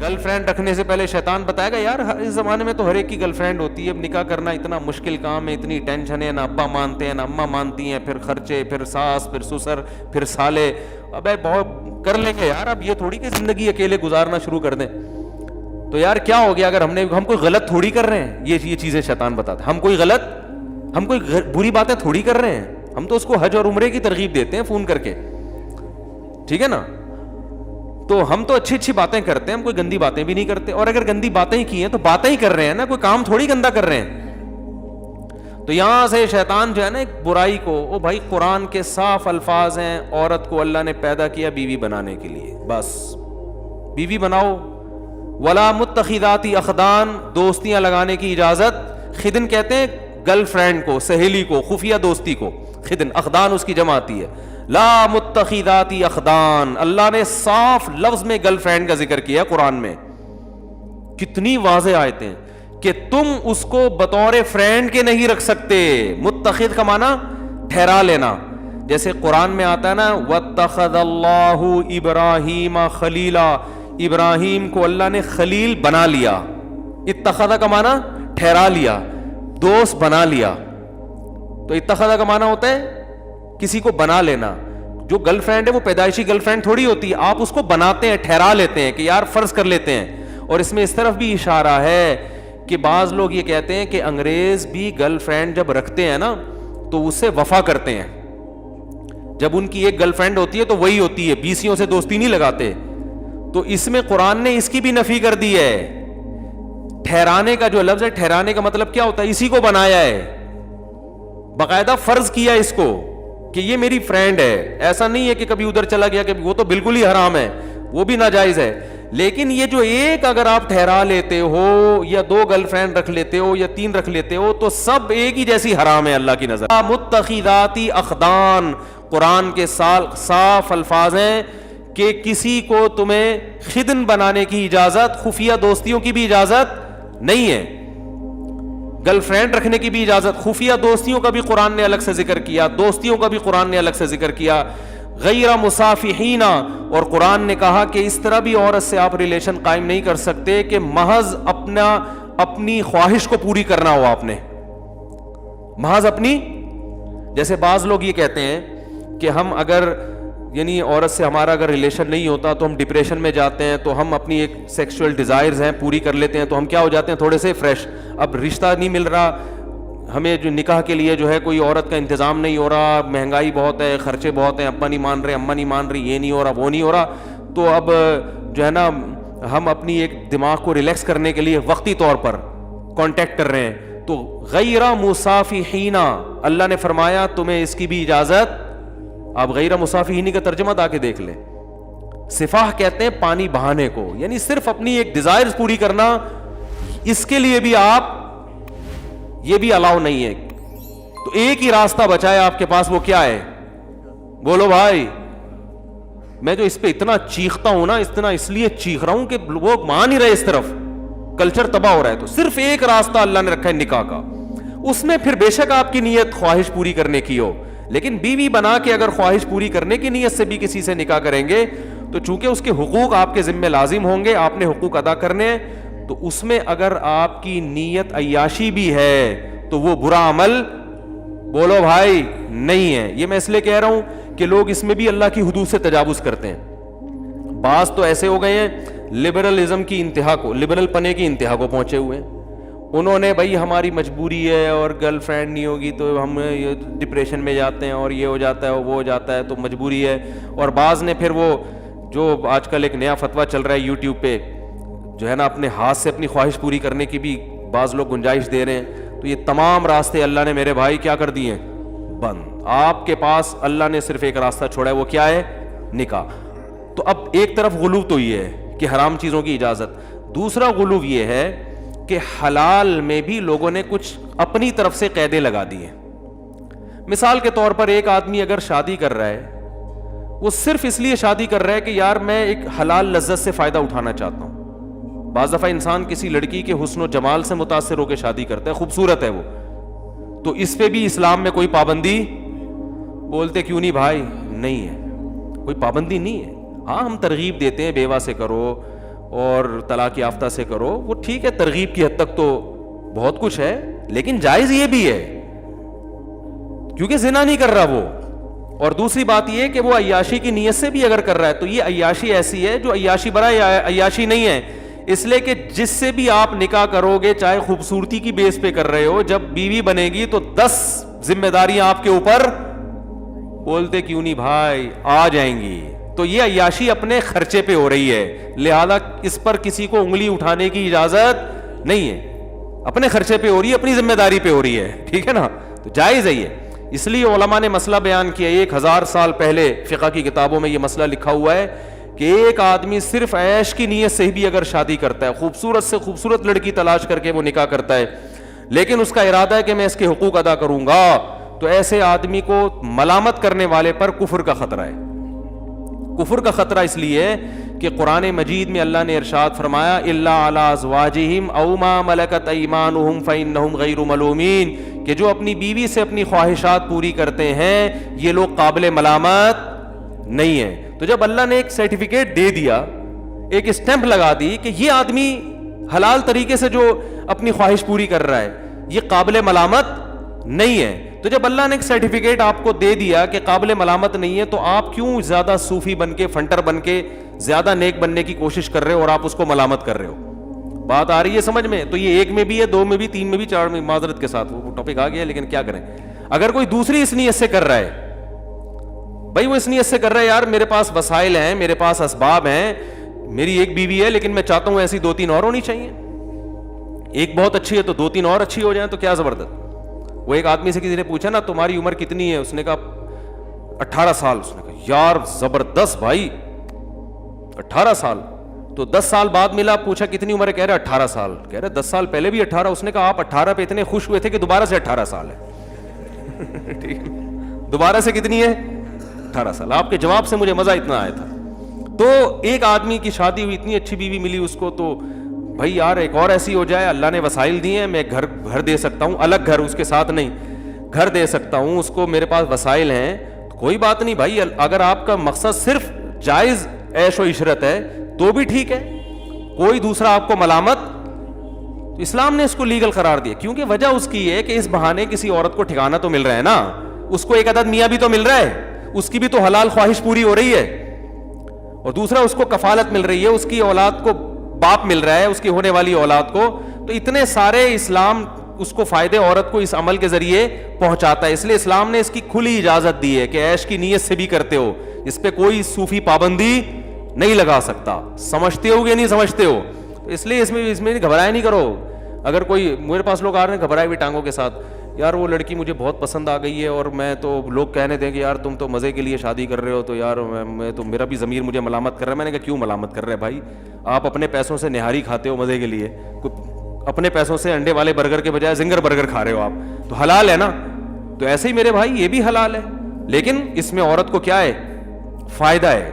Girl friend رکھنے سے پہلے شیطان بتائے گا یار اس زمانے میں تو ہر ایک کی گرل فرینڈ ہوتی ہے, اب نکاح کرنا اتنا مشکل کام ہے, اتنی ٹینشن ہے, نہ ابا مانتے ہیں نہ اماں مانتی ہیں, پھر خرچے, پھر ساس, پھر سسر, پھر سالے, ابے بہت کر لیں گے یار, اب یہ تھوڑی کہ زندگی اکیلے گزارنا شروع کر دیں. تو یار کیا ہو گیا اگر ہم کوئی غلط تھوڑی کر رہے ہیں, یہ چیزیں شیطان بتاتا ہے. ہم کوئی بری باتیں تھوڑی کر رہے ہیں, ہم تو اس کو حج اور عمرے کی ترغیب دیتے ہیں فون کر کے, ٹھیک ہے نا. تو ہم تو اچھی اچھی باتیں کرتے ہیں, ہم کوئی گندی باتیں بھی نہیں کرتے, اور اگر گندی باتیں ہی کی ہیں تو باتیں ہی کر رہے ہیں نا, کوئی کام تھوڑی گندا کر رہے ہیں. تو یہاں سے شیطان جو ہے نا ایک برائی کو, او بھائی قرآن کے صاف الفاظ ہیں, عورت کو اللہ نے پیدا کیا بیوی بنانے کے لیے, بس بیوی بناؤ. ولا متخذات اخدان, دوستیاں لگانے کی اجازت. خدن کہتے ہیں گرل فرینڈ کو, سہیلی کو, خفیہ دوستی کو خدن, اخدان اس کی جمع آتی ہے. لا متخذات اخدان, اللہ نے صاف لفظ میں گرل فرینڈ کا ذکر کیا قرآن میں. کتنی واضح آیتیں کہ تم اس کو بطور فرینڈ کے نہیں رکھ سکتے. متخذ کا معنی ٹھہرا لینا, جیسے قرآن میں آتا ہے نا واتخذ اللہ ابراہیم خلیلا, ابراہیم کو اللہ نے خلیل بنا لیا. اتخذ کا معنی ٹھہرا لیا, دوست بنا لیا. تو اتخذ کا معنی ہوتا ہے کسی کو بنا لینا. جو گرل فرینڈ ہے وہ پیدائشی گرل فرینڈ تھوڑی ہوتی ہے, آپ اس کو بناتے ہیں, ٹھہرا لیتے ہیں کہ یار فرض کر لیتے ہیں. اور اس میں اس طرف بھی اشارہ ہے کہ بعض لوگ یہ کہتے ہیں کہ انگریز بھی گرل فرینڈ جب رکھتے ہیں نا تو اس سے وفا کرتے ہیں. جب ان کی ایک گرل فرینڈ ہوتی ہے تو وہی ہوتی ہے, بیسیوں سے دوستی نہیں لگاتے. تو اس میں قرآن نے اس کی بھی نفی کر دی ہے. ٹھہرانے کا جو لفظ ہے, ٹھہرانے کا مطلب کیا ہوتا ہے, اسی کو بنایا ہے, باقاعدہ فرض کیا اس کو کہ یہ میری فرینڈ ہے. ایسا نہیں ہے کہ کبھی ادھر چلا گیا, کہ وہ تو بالکل ہی حرام ہے, وہ بھی ناجائز ہے. لیکن یہ جو ایک اگر آپ ٹھہرا لیتے ہو, یا 2 گرل فرینڈ رکھ لیتے ہو, یا 3 رکھ لیتے ہو, تو سب ایک ہی جیسی حرام ہے اللہ کی نظر. متخذات اخدان, قرآن کے صاف الفاظ ہیں کہ کسی کو تمہیں خدن بنانے کی اجازت, خفیہ دوستیوں کی بھی اجازت نہیں ہے. گرل فرینڈ رکھنے کی بھی اجازت, خفیہ دوستیوں کا بھی قرآن نے الگ سے ذکر کیا, دوستیوں کا بھی قرآن نے الگ سے ذکر کیا. غیر مصافحین, اور قرآن نے کہا کہ اس طرح بھی عورت سے آپ ریلیشن قائم نہیں کر سکتے کہ محض اپنی خواہش کو پوری کرنا ہو آپ نے, محض اپنی. جیسے بعض لوگ یہ کہتے ہیں کہ ہم اگر یعنی عورت سے ہمارا اگر ریلیشن نہیں ہوتا تو ہم ڈپریشن میں جاتے ہیں, تو ہم اپنی ایک سیکسول ڈیزائرز ہیں پوری کر لیتے ہیں, تو ہم کیا ہو جاتے ہیں تھوڑے سے فریش. اب رشتہ نہیں مل رہا ہمیں, جو نکاح کے لیے جو ہے کوئی عورت کا انتظام نہیں ہو رہا, مہنگائی بہت ہے, خرچے بہت ہیں, ابا نہیں مان رہے, اماں نہیں مان رہی, یہ نہیں ہو رہا, وہ نہیں ہو رہا, تو اب جو ہے نا ہم اپنی ایک دماغ کو ریلیکس کرنے کے لیے وقتی طور پر کانٹیکٹ کر رہے ہیں. تو غیر مصافحین, اللہ نے فرمایا تمہیں اس کی بھی اجازت. آپ غیر مصافحین کا ترجمہ دا کے دیکھ لیں. صفاح کہتے ہیں پانی بہانے کو, یعنی صرف اپنی ایک ڈیزائرز پوری کرنا, اس کے لیے بھی آپ یہ بھی الاؤ نہیں ہے. تو ایک ہی راستہ بچا ہے آپ کے پاس, وہ کیا ہے, بولو بھائی. میں جو اس پہ اتنا چیختا ہوں نا, اتنا اس لیے چیخ رہا ہوں کہ لوگ مان نہیں رہے, اس طرف کلچر تباہ ہو رہا ہے. تو صرف ایک راستہ اللہ نے رکھا ہے نکاح کا. اس میں پھر بے شک آپ کی نیت خواہش پوری کرنے کی ہو, لیکن بیوی بنا کے اگر خواہش پوری کرنے کی نیت سے بھی کسی سے نکاح کریں گے تو چونکہ اس کے حقوق آپ کے ذمہ لازم ہوں گے, آپ نے حقوق ادا کرنے ہیں, تو اس میں اگر آپ کی نیت عیاشی بھی ہے تو وہ برا عمل, بولو بھائی, نہیں ہے. یہ میں اس لیے کہہ رہا ہوں کہ لوگ اس میں بھی اللہ کی حدود سے تجاوز کرتے ہیں. بعض تو ایسے ہو گئے ہیں لبرلزم کی انتہا کو, لبرل پنے کی انتہا کو پہنچے ہوئے ہیں. انہوں نے بھائی ہماری مجبوری ہے اور گرل فرینڈ نہیں ہوگی تو ہم ڈپریشن میں جاتے ہیں, اور یہ ہو جاتا ہے, وہ ہو جاتا ہے, تو مجبوری ہے. اور بعض نے پھر وہ جو آج کل ایک نیا فتویٰ چل رہا ہے یوٹیوب پہ, جو ہے نا اپنے ہاتھ سے اپنی خواہش پوری کرنے کی بھی بعض لوگ گنجائش دے رہے ہیں. تو یہ تمام راستے اللہ نے میرے بھائی کیا کر دیے, بند. آپ کے پاس اللہ نے صرف ایک راستہ چھوڑا ہے, وہ کیا ہے, نکاح. تو اب ایک طرف غلو تو یہ ہے کہ حرام چیزوں کی اجازت, دوسرا غلو یہ ہے کہ حلال میں بھی لوگوں نے کچھ اپنی طرف سے قیدیں لگا دی ہیں. مثال کے طور پر ایک آدمی اگر شادی کر رہا ہے, وہ صرف اس لیے شادی کر رہا ہے کہ یار میں ایک حلال لذت سے فائدہ اٹھانا چاہتا ہوں. بعض دفعہ انسان کسی لڑکی کے حسن و جمال سے متاثر ہو کے شادی کرتا ہے, خوبصورت ہے وہ, تو اس پہ بھی اسلام میں کوئی پابندی, بولتے کیوں نہیں بھائی, نہیں ہے, کوئی پابندی نہیں ہے. ہاں ہم ترغیب دیتے ہیں بیوہ سے کرو, اور طلاق یافتہ سے کرو، وہ ٹھیک ہے، ترغیب کی حد تک تو بہت کچھ ہے، لیکن جائز یہ بھی ہے کیونکہ زنا نہیں کر رہا وہ. اور دوسری بات یہ کہ وہ عیاشی کی نیت سے بھی اگر کر رہا ہے تو یہ عیاشی ایسی ہے جو عیاشی برا عیاشی نہیں ہے. اس لیے کہ جس سے بھی آپ نکاح کرو گے، چاہے خوبصورتی کی بیس پہ کر رہے ہو، جب بیوی بنے گی تو 10 ذمہ داریاں آپ کے اوپر، بولتے کیوں نہیں بھائی، آ جائیں گی. تو یہ عیاشی اپنے خرچے پہ ہو رہی ہے، لہذا اس پر کسی کو انگلی اٹھانے کی اجازت نہیں ہے. اپنے خرچے پہ ہو رہی ہے، اپنی ذمہ داری پہ ہو رہی ہے، ٹھیک ہے نا، تو جائز ہے یہ. اس لیے علماء نے مسئلہ بیان کیا، 1000 سال پہلے فقہ کی کتابوں میں یہ مسئلہ لکھا ہوا ہے کہ ایک آدمی صرف عیش کی نیت سے بھی اگر شادی کرتا ہے، خوبصورت سے خوبصورت لڑکی تلاش کر کے وہ نکاح کرتا ہے، لیکن اس کا ارادہ ہے کہ میں اس کے حقوق ادا کروں گا، تو ایسے آدمی کو ملامت کرنے والے پر کفر کا خطرہ ہے. کفر کا خطرہ اس لیے کہ قرآن مجید میں اللہ نے ارشاد فرمایا الا علی ازواجہم او ما ملکت ایمانہم فانہم غیر ملومین، کہ جو اپنی بیوی سے اپنی خواہشات پوری کرتے ہیں یہ لوگ قابل ملامت نہیں ہیں. تو جب اللہ نے ایک سرٹیفکیٹ دے دیا، ایک اسٹیمپ لگا دی کہ یہ آدمی حلال طریقے سے جو اپنی خواہش پوری کر رہا ہے یہ قابل ملامت نہیں ہے، تو جب اللہ نے ایک سرٹیفکیٹ آپ کو دے دیا کہ قابل ملامت نہیں ہے، تو آپ کیوں زیادہ صوفی بن کے، فنٹر بن کے زیادہ نیک بننے کی کوشش کر رہے ہو اور آپ اس کو ملامت کر رہے ہو؟ بات آ رہی ہے سمجھ میں؟ تو یہ 1 میں بھی ہے، 2 میں بھی، 3 میں بھی، 4 میں، معذرت کے ساتھ وہ ٹاپک آ گیا، لیکن کیا کریں. اگر کوئی دوسری اس نیت سے کر رہا ہے، بھائی وہ اس نیت سے کر رہا ہے یار میرے پاس وسائل ہیں، میرے پاس اسباب ہیں، میری ایک بیوی ہے لیکن میں چاہتا ہوں ایسی 2-3 اور ہونی چاہیے، ایک بہت اچھی ہے تو 2-3 اور اچھی ہو جائیں، تو کیا زبردست. وہ ایک آدمی سے کسی نے پوچھا نا تمہاری عمر کتنی ہے، اس نے کہا 18 سال. اس نے کہا یار زبردست بھائی 18 سال. تو 10 سال بعد ملا، پوچھا کتنی عمر ہے، کہہ رہے 18 سال. کہہ رہے 10 سال پہلے بھی 18. اس نے کہا آپ 18 پہ اتنے خوش ہوئے تھے کہ دوبارہ سے 18 سال ہے. ٹھیک، دوبارہ سے کتنی ہے؟ 18 سال. آپ کے جواب سے مجھے مزہ اتنا آیا تھا. تو ایک آدمی کی شادی ہوئی، اتنی اچھی بیوی ملی اس کو، تو بھائی یار ایک اور ایسی ہو جائے، اللہ نے وسائل دیے ہیں، میں گھر دے سکتا ہوں، الگ گھر اس کے ساتھ نہیں، گھر دے سکتا ہوں اس کو، میرے پاس وسائل ہیں، کوئی بات نہیں بھائی. اگر آپ کا مقصد صرف جائز عیش و عشرت ہے تو بھی ٹھیک ہے، کوئی دوسرا آپ کو ملامت، تو اسلام نے اس کو لیگل قرار دیا. کیونکہ وجہ اس کی ہے کہ اس بہانے کسی عورت کو ٹھکانہ تو مل رہا ہے نا، اس کو ایک عدد میاں بھی تو مل رہا ہے، اس کی بھی تو حلال خواہش پوری ہو رہی ہے، اور دوسرا اس کو کفالت مل رہی ہے، اس کی اولاد کو باپ مل رہا ہے، اس کی ہونے والی اولاد کو. تو اتنے سارے اسلام اس کو فائدے عورت کو اس عمل کے ذریعے پہنچاتا ہے. اس لیے اسلام نے اس کی کھلی اجازت دی ہے کہ عیش کی نیت سے بھی کرتے ہو، اس پہ کوئی صوفی پابندی نہیں لگا سکتا. سمجھتے ہو کہ نہیں سمجھتے ہو؟ تو اس لیے اس میں گھبرایا نہیں کرو. اگر کوئی میرے پاس لوگ آ رہے ہیں گھبرائے ہوئی ٹانگوں کے ساتھ، یار وہ لڑکی مجھے بہت پسند آ گئی ہے اور میں تو، لوگ کہنے دیں کہ یار تم تو مزے کے لیے شادی کر رہے ہو، تو یار میں تو، میرا بھی ضمیر مجھے ملامت کر رہا ہے. میں نے کہا کیوں ملامت کر رہے بھائی؟ آپ اپنے پیسوں سے نہاری کھاتے ہو مزے کے لیے، اپنے پیسوں سے انڈے والے برگر کے بجائے زنگر برگر کھا رہے ہو آپ، تو حلال ہے نا. تو ایسے ہی میرے بھائی یہ بھی حلال ہے، لیکن اس میں عورت کو کیا ہے؟ فائدہ ہے.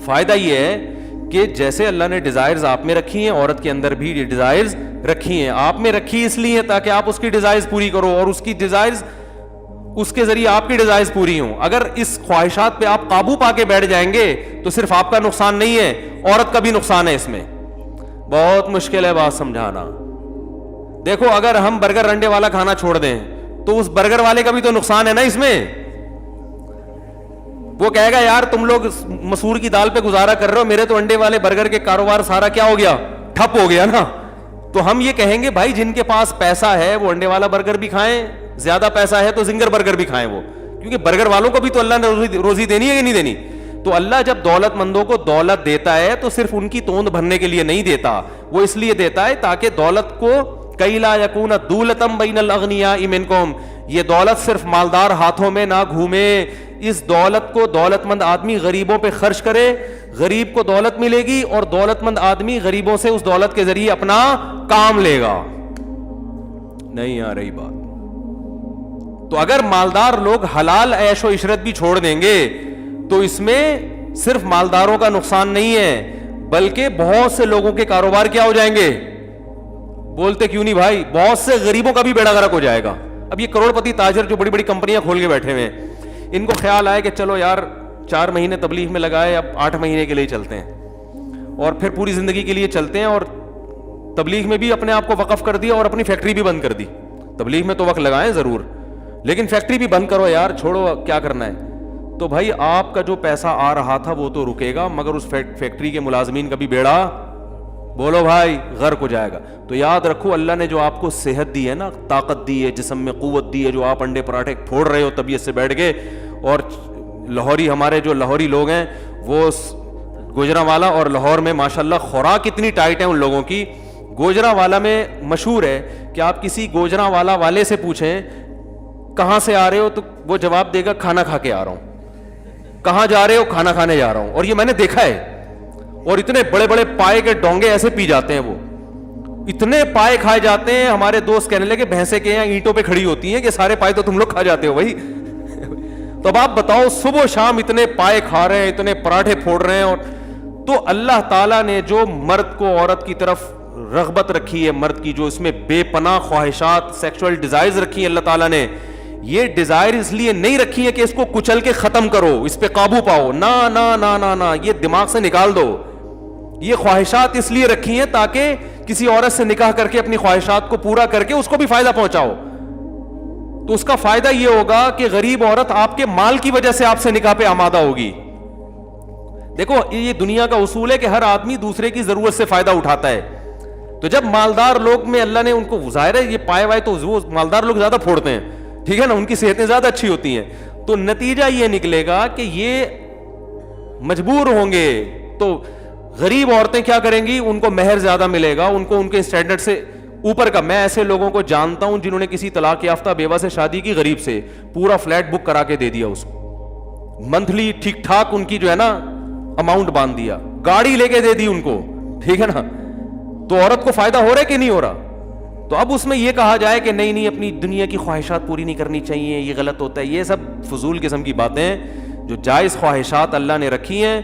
فائدہ یہ ہے کہ جیسے اللہ نے ڈیزائرز آپ میں رکھی ہیں، عورت کے اندر بھی ڈیزائرز رکھی ہیں. آپ میں رکھی اس لیے تاکہ آپ اس کی ڈیزائرز پوری کرو، اور اس کی ڈیزائرز، اس کے ذریعے آپ کی ڈیزائرز پوری ہوں. اگر اس خواہشات پہ آپ قابو پا کے بیٹھ جائیں گے تو صرف آپ کا نقصان نہیں ہے، عورت کا بھی نقصان ہے. اس میں بہت مشکل ہے بات سمجھانا. دیکھو اگر ہم برگر انڈے والا کھانا چھوڑ دیں تو اس برگر والے کا بھی تو نقصان ہے نا اس میں. وہ کہے گا یار تم لوگ مسور کی دال پہ گزارا کر رہے ہو، میرے تو انڈے والے برگر کے کاروبار سارا کیا ہو گیا؟ ٹھپ ہو گیا نا. تو ہم یہ کہیں گے بھائی جن کے پاس پیسہ ہے وہ انڈے والا برگر بھی کھائیں، زیادہ پیسہ ہے تو زنگر برگر بھی کھائیں وہ، کیونکہ برگر والوں کو بھی تو اللہ نے روزی دینی ہے کہ نہیں دینی. تو اللہ جب دولت مندوں کو دولت دیتا ہے تو صرف ان کی توند بھرنے کے لیے نہیں دیتا، وہ اس لیے دیتا ہے تاکہ دولت کو کئی لا یکون دولتم بین الاغنیاء منکم، یہ دولت صرف مالدار ہاتھوں میں نہ گھومے. اس دولت کو دولت مند آدمی غریبوں پہ خرچ کرے، غریب کو دولت ملے گی، اور دولت مند آدمی غریبوں سے اس دولت کے ذریعے اپنا کام لے گا. نہیں آ رہی بات؟ تو اگر مالدار لوگ حلال عیش و عشرت بھی چھوڑ دیں گے تو اس میں صرف مالداروں کا نقصان نہیں ہے، بلکہ بہت سے لوگوں کے کاروبار کیا ہو جائیں گے؟ بولتے کیوں نہیں بھائی؟ بہت سے غریبوں کا بھی بیڑا غرق ہو جائے گا. اب یہ کروڑ پتی تاجر جو بڑی بڑی کمپنیاں کھول کے بیٹھے ہوئے ہیں، ان کو خیال آئے کہ چلو یار 4 مہینے تبلیغ میں لگائے، اب 8 مہینے کے لیے چلتے ہیں. اور پھر پوری زندگی کے لیے چلتے ہیں, اور تبلیغ میں بھی اپنے آپ کو وقف کر دیا اور اپنی فیکٹری بھی بند کر دی. تبلیغ میں تو وقت لگائیں ضرور, لیکن فیکٹری بھی بند کرو یار, چھوڑو کیا کرنا ہے. تو بھائی آپ کا جو پیسہ آ رہا تھا وہ تو رکے گا, مگر اس فیکٹری کے ملازمین کا بھی بیڑا, بولو بھائی, غرق ہو جائے گا. تو یاد رکھو اللہ نے جو آپ کو صحت دی ہے نا, طاقت دی ہے, جسم میں قوت دی ہے, جو آپ انڈے پراٹھے پھوڑ رہے ہو طبیعت سے بیٹھ کے, اور لاہوری ہمارے جو لاہوری لوگ ہیں وہ گوجرانوالا اور لاہور میں ماشاءاللہ خوراک اتنی ٹائٹ ہے ان لوگوں کی. گوجرانوالا میں مشہور ہے کہ آپ کسی گوجرانوالا والے سے پوچھیں کہاں سے آ رہے ہو, تو وہ جواب دے گا کھانا کھا کے آ رہا ہوں. کہاں جا رہے ہو, کھانا کھانے جا رہا ہوں. اور یہ میں نے دیکھا ہے, اور اتنے بڑے بڑے پائے کے ڈونگے ایسے پی جاتے ہیں, وہ اتنے پائے کھائے جاتے ہیں. ہمارے دوست کہنے لگے بھینسیں کے یہاں اینٹوں پہ کھڑی ہوتی ہیں کہ سارے پائے تو تم لوگ کھا جاتے ہو بھائی. تو اب آپ بتاؤ, صبح و شام اتنے پائے کھا رہے ہیں, اتنے پراٹھے پھوڑ رہے ہیں. اور تو اللہ تعالیٰ نے جو مرد کو عورت کی طرف رغبت رکھی ہے, مرد کی جو اس میں بے پناہ خواہشات, سیکشول ڈیزائرز رکھی ہیں اللہ تعالیٰ نے, یہ ڈیزائر اس لیے نہیں رکھی ہے کہ اس کو کچل کے ختم کرو, اس پہ قابو پاؤ, نہ نہ نہ نہ نہ, یہ دماغ سے نکال دو. یہ خواہشات اس لیے رکھی ہیں تاکہ کسی عورت سے نکاح کر کے اپنی خواہشات کو پورا کر کے اس کو بھی فائدہ پہنچاؤ. تو اس کا فائدہ یہ ہوگا کہ غریب عورت آپ کے مال کی وجہ سے آپ سے نکاح پہ آمادہ ہوگی. دیکھو یہ دنیا کا اصول ہے کہ ہر آدمی دوسرے کی ضرورت سے فائدہ اٹھاتا ہے. تو جب مالدار لوگ میں اللہ نے ان کو, ظاہر ہے یہ پائے وائے تو وہ مالدار لوگ زیادہ پھوڑتے ہیں, ٹھیک ہے نا, ان کی صحتیں زیادہ اچھی ہوتی ہیں. تو نتیجہ یہ نکلے گا کہ یہ مجبور ہوں گے. تو غریب عورتیں کیا کریں گی, ان کو مہر زیادہ ملے گا, ان کو ان کے اسٹینڈرڈ سے اوپر کا. میں ایسے لوگوں کو جانتا ہوں جنہوں نے کسی طلاق یافتہ بیوہ سے شادی کی, غریب سے, پورا فلیٹ بک کرا کے دے دیا اس کو, منتھلی ٹھیک ٹھاک ان کی جو ہے نا اماؤنٹ باندھ دیا, گاڑی لے کے دے دی ان کو, ٹھیک ہے نا. تو عورت کو فائدہ ہو رہا ہے کہ نہیں ہو رہا؟ تو اب اس میں یہ کہا جائے کہ نہیں اپنی دنیا کی خواہشات پوری نہیں کرنی چاہیے, یہ غلط ہوتا ہے. یہ سب فضول قسم کی باتیں ہیں. جو جائز خواہشات اللہ نے رکھی ہیں,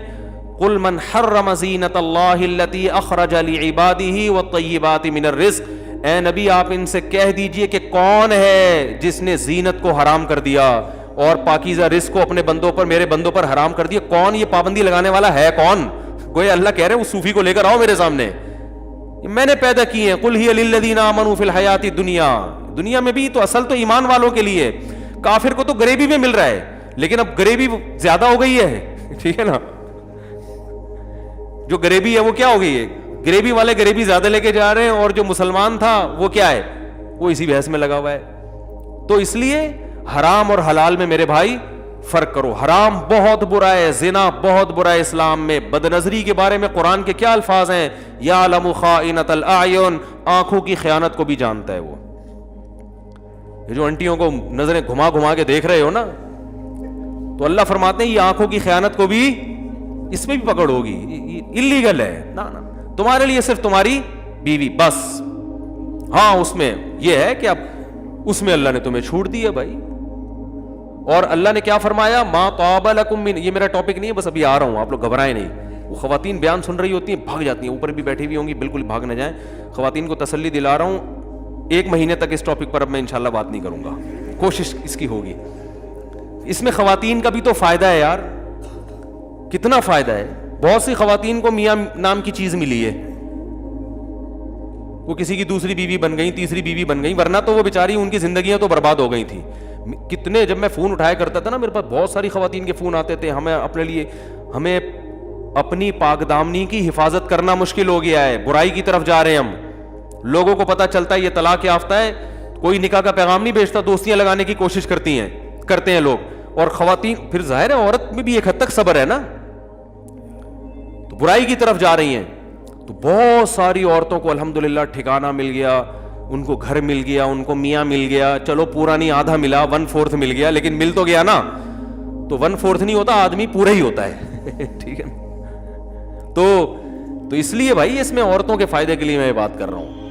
قل من حرم زینت اللہ التی اخرج لعباده والطیبات من الرزق, اے نبی آپ ان سے کہہ دیجئے کہ کون ہے جس نے زینت کو حرام کر دیا اور پاکیزہ رزق کو اپنے بندوں پر, میرے بندوں پر حرام کر دیا. کون یہ پابندی لگانے والا ہے کون؟ گویا اللہ کہہ رہے ہیں اس صوفی کو لے کر آؤ میرے سامنے, میں نے پیدا کی ہیں. قل ہی للذین آمنوا فی الحیات الدنیا, دنیا میں بھی تو اصل تو ایمان والوں کے لیے. کافر کو تو غریبی میں مل رہا ہے, لیکن اب غریبی زیادہ ہو گئی ہے, ٹھیک ہے نا. جو غریبی ہے وہ کیا ہو گئی ہے, غریبی والے غریبی زیادہ لے کے جا رہے ہیں, اور جو مسلمان تھا وہ کیا ہے, وہ اسی بحث میں لگا ہوا ہے. تو اس لیے حرام اور حلال میں میرے بھائی فرق کرو. حرام بہت برا ہے, زنا بہت برا ہے اسلام میں. بد نظری کے بارے میں قرآن کے کیا الفاظ ہیں, یعلم خائنۃ الاعین, آنکھوں کی خیانت کو بھی جانتا ہے وہ. یہ جو انٹیوں کو نظریں گھما گھما کے دیکھ رہے ہو نا, تو اللہ فرماتے ہیں یہ آنکھوں کی خیانت کو بھی, اس میں بھی پکڑ ہوگی, اللیگل ہے نا. تمہارے لیے صرف تمہاری بیوی بس. ہاں اس میں یہ ہے کہ اب اس میں اللہ نے تمہیں چھوٹ دی ہے بھائی. اور اللہ نے کیا فرمایا, ما طاب لکم من, یہ میرا ٹاپک نہیں ہے, بس ابھی آ رہا ہوں, آپ لوگ گھبرائیں نہیں. وہ خواتین بیان سن رہی ہوتی ہیں, بھاگ جاتی ہیں, اوپر بھی بیٹھی ہوئی ہوں گی, بالکل بھاگ نہ جائیں. خواتین کو تسلی دلا رہا ہوں, 1 مہینے تک اس ٹاپک پر اب میں انشاءاللہ بات نہیں کروں گا, کوشش اس کی ہوگی. اس میں خواتین کا بھی تو فائدہ ہے یار, کتنا فائدہ ہے. بہت سی خواتین کو میاں نام کی چیز ملی ہے, وہ کسی کی دوسری بیوی بن گئی, تیسری بیوی بن گئی, ورنہ تو وہ بیچاری ان کی زندگیاں تو برباد ہو گئی تھی. کتنے, جب میں فون اٹھایا کرتا تھا نا, میرے پاس بہت ساری خواتین کے فون آتے تھے, ہمیں اپنے لیے, ہمیں اپنی پاک دامنی کی حفاظت کرنا مشکل ہو گیا ہے, برائی کی طرف جا رہے ہیں ہم. لوگوں کو پتہ چلتا ہے یہ طلاق یافتہ ہے, کوئی نکاح کا پیغام نہیں بھیجتا, دوستیاں لگانے کی کوشش کرتے ہیں لوگ. اور خواتین پھر ظاہر ہے عورت میں بھی ایک حد تک صبر ہے نا, تو برائی کی طرف جا رہی ہیں. تو بہت ساری عورتوں کو الحمدللہ ٹھکانہ مل گیا, ان کو گھر مل گیا, ان کو میاں مل گیا. چلو پورا نہیں, آدھا ملا, 1/4 مل گیا, لیکن مل تو گیا نا. تو 1/4 نہیں ہوتا, آدمی پورا ہی ہوتا ہے, ٹھیک ہے. تو اس لیے بھائی اس میں عورتوں کے فائدے کے لیے میں بات کر رہا ہوں.